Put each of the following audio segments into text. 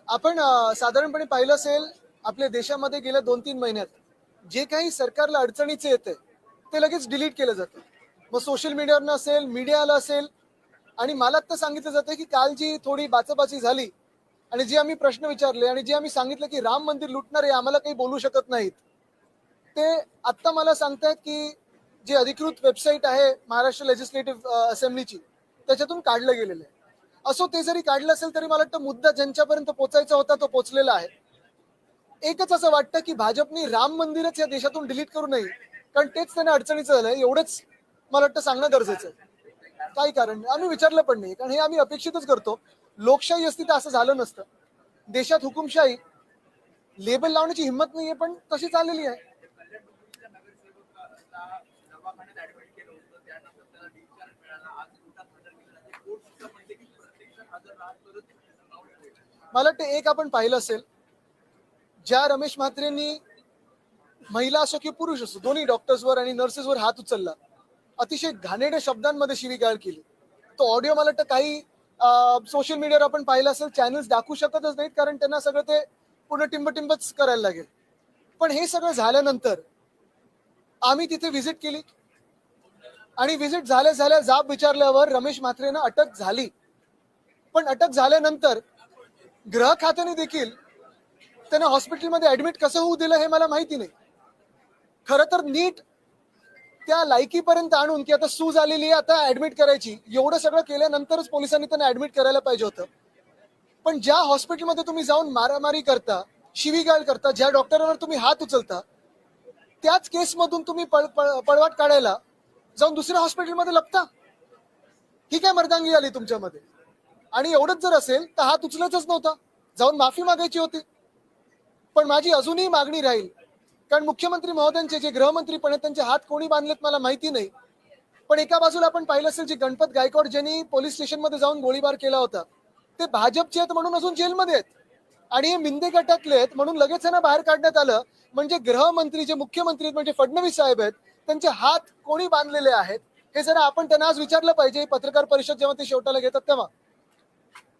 आपण साधारणपणे पाहिलं असेल आपल्या देशामध्ये गेल्या 2-3 महिन्यात जे काही सरकारला अडचणीचे येते ते लगेच डिलीट केलं जातं. मग सोशल मीडियावरनं असेल, मीडियाला असेल आणि मला तर सांगितलं जातं की काल जी थोडी बाचाबाची झाली आणि जे आम्ही प्रश्न विचारले आणि जे आम्ही सांगितलं की राम मंदिर लुटणारे आम्हाला काही बोलू शकत नाहीत, ते आत्ता मला सांगतायत की जी अधिकृत वेबसाईट आहे महाराष्ट्र लेजिस्लेटिव्ह असेंब्लीची त्याच्यातून काढलं गेलेलं आहे. असो ते जरी काढलं असेल तरी मला वाटतं मुद्दा ज्यांच्यापर्यंत पोहोचायचा होता तो पोहोचलेला आहे. एकच असं वाटतं की भाजपनी राम मंदिरच या देशातून डिलीट करू नये, कारण तेच त्यांना अडचणीचं झालंय. एवढंच मला वाटतं सांगणं गरजेचं आहे. काही कारण नाही, आम्ही विचारलं पण नाही, कारण हे आम्ही अपेक्षितच करतो. लोकशाही असती तर असं झालं नसतं. देशात हुकुमशाही लेबल लावण्याची हिंमत नाहीये, पण तशी चाललेली आहे. मला वाटतं एक आपण पाहिलं असेल, ज्या रमेश म्हात्रेंनी महिला असो की पुरुष असो दोन्ही डॉक्टर्सवर आणि नर्सेसवर हात उचलला, अतिशय घाणेरड्या शब्दांमध्ये शिवीगाळ केली. तो ऑडिओ मला वाटतं काही सोशल मीडियावर आपण पाहिलं असेल, चॅनल्स दाखवू शकतच नाहीत, कारण त्यांना सगळं ते पूर्ण टिंबटिंबच करायला लागेल. पण हे सगळं झाल्यानंतर आम्ही तिथे व्हिजिट केली आणि व्हिजिट झाल्या जाब विचारल्यावर रमेश म्हात्रेंना अटक झाली. पण अटक झाल्यानंतर गृह खात्याने देखील त्यांना हॉस्पिटलमध्ये ऍडमिट कसं होऊ दिलं हे मला माहिती नाही. खरं तर नीट त्या लायकीपर्यंत आणून की आता सूज आलेली आहे, आता ऍडमिट करायची, एवढं सगळं केल्यानंतरच पोलिसांनी त्यांना ऍडमिट करायला पाहिजे होतं. पण ज्या हॉस्पिटलमध्ये तुम्ही जाऊन मारामारी करता, शिवीगाळ करता, ज्या डॉक्टरांवर तुम्ही हात उचलता, त्याच केसमधून तुम्ही पळवाट काढायला जाऊन दुसऱ्या हॉस्पिटलमध्ये लपता. ही काय मर्दांगी आली तुमच्यामध्ये? आणि एवढंच जर असेल तर हात उचलायचाच नव्हता, जाऊन माफी मागायची होती. पण माझी अजूनही मागणी राहील, कारण मुख्यमंत्री महोदयांचे जे गृहमंत्री पण त्यांचे हात कोणी बांधलेत मला माहिती नाही. पण एका बाजूला आपण पाहिलं असेल, जे गणपत गायकवाड ज्यांनी पोलीस स्टेशनमध्ये जाऊन गोळीबार केला होता ते भाजपचे आहेत म्हणून अजून जेलमध्ये आहेत, आणि हे मिंदे गटातले आहेत म्हणून लगेच त्यांना बाहेर काढण्यात आलं. म्हणजे गृहमंत्री जे मुख्यमंत्री म्हणजे फडणवीस साहेब आहेत, त्यांचे हात कोणी बांधलेले आहेत हे जरा आपण त्यांना आज विचारलं पाहिजे, पत्रकार परिषद जेव्हा ते शेवटाला घेतात तेव्हा.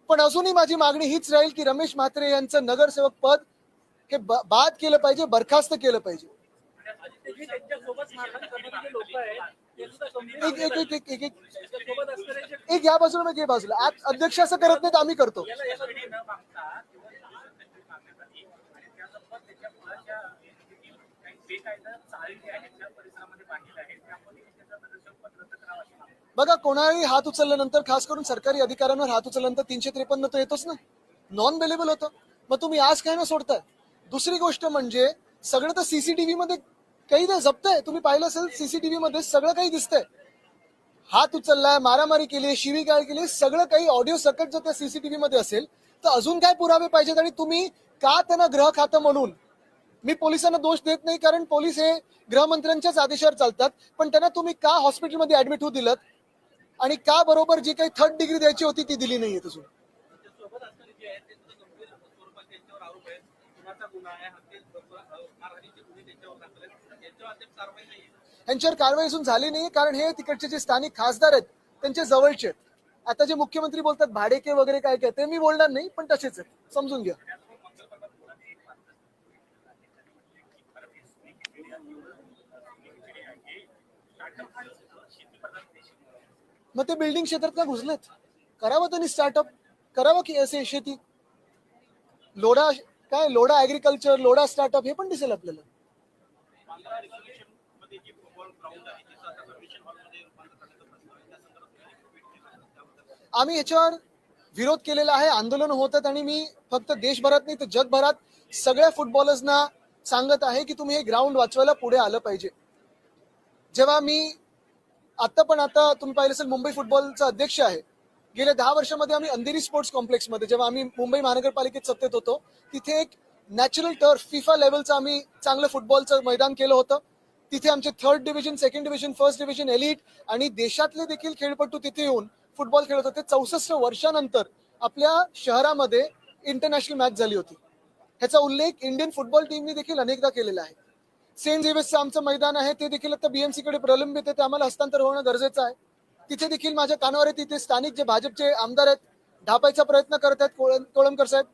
पण अजूनही माझी मागणी हीच राहील की रमेश म्हात्रे यांचं नगरसेवक पद हे बाद केलं पाहिजे, बरखास्त केलं पाहिजे. एक एक एक एक एक एक एक या बाजूला घे बाजूला. अध्यक्ष असं करत नाहीत, आम्ही करतो. बघा, कोणाही हात उचलल्यानंतर, खास करून सरकारी अधिकाऱ्यांवर हात उचलल्यानंतर 353 तर येतोच ना, नॉन बेलेबल होतं. मग तुम्ही आज काय ना सोडताय. दुसरी गोष्ट म्हणजे सगळं तर सीसीटीव्ही मध्ये काही जप्त आहे. तुम्ही पाहिलं असेल सीसीटीव्ही मध्ये सगळं काही दिसतंय. हात उचललाय, मारामारी केली, शिवीगाळ केली, सगळं काही ऑडिओ सकट जर त्या सीसीटीव्ही मध्ये असेल तर अजून काय पुरावे पाहिजेत? आणि तुम्ही का त्यांना गृह खातं म्हणून, मी पोलिसांना दोष देत नाही, कारण पोलीस हे गृहमंत्र्यांच्याच आदेशावर चालतात, पण त्यांना तुम्ही का हॉस्पिटलमध्ये ऍडमिट होऊ दिलं आणि का बरोबर जी काही 3rd डिग्री द्यायची होती ती दिली नाहीये अजून? यांच्यावर कारवाई अजून झाली नाही, कारण हे तिकडचे जे स्थानिक खासदार आहेत त्यांचे जवळचे आहेत. आता जे मुख्यमंत्री बोलतात भाडेके वगैरे काय काय, ते मी बोलणार नाही, पण तसेच आहेत, समजून घ्या. मग ते बिल्डिंग क्षेत्रात का घुसलेत? करावं त्यांनी स्टार्टअप, करावं की असे शेती, लोढा काय, लोढा ऍग्रिकल्चर, लोढा स्टार्टअप, हे पण दिसेल आपल्याला. आम्ही याच्यावर विरोध केलेला आहे, आंदोलन होत आहेत, आणि मी फक्त देशभरात नाही तर जगभरात सगळ्या फुटबॉलर्सना सांगत आहे की तुम्ही हे ग्राउंड वाचवायला पुढे आलं पाहिजे. जेव्हा मी आता तुम्ही पाहिलं असेल, मुंबई फुटबॉलचा अध्यक्ष आहे. गेल्या 10 वर्षामध्ये आम्ही अंधेरी स्पोर्ट्स कॉम्प्लेक्समध्ये, जेव्हा आम्ही मुंबई महानगरपालिकेत सत्तेत होतो, तिथे एक नॅचरल टर्फ फिफा लेवलचं आम्ही चांगलं फुटबॉलचं मैदान केलं होतं. तिथे आमचे 3rd division, 2nd division, 1st division, elite आणि देशातले देखील खेळपट्टू तिथे येऊन फुटबॉल खेळत होते. 64 वर्षानंतर आपल्या शहरामध्ये इंटरनॅशनल मॅच झाली होती. ह्याचा उल्लेख इंडियन फुटबॉल टीमने देखील अनेकदा केलेला आहे. सेंट झेवियर्सचं आमचं मैदान आहे, ते देखील आता बीएमसी कडे प्रलंबित आहे, ते आम्हाला हस्तांतर होणं गरजेचं आहे. तिथे देखील माझ्या कानावर आहे, तिथे स्थानिक जे भाजपचे आमदार आहेत ढापायचा प्रयत्न करत आहेत, कोळंबकर साहेब,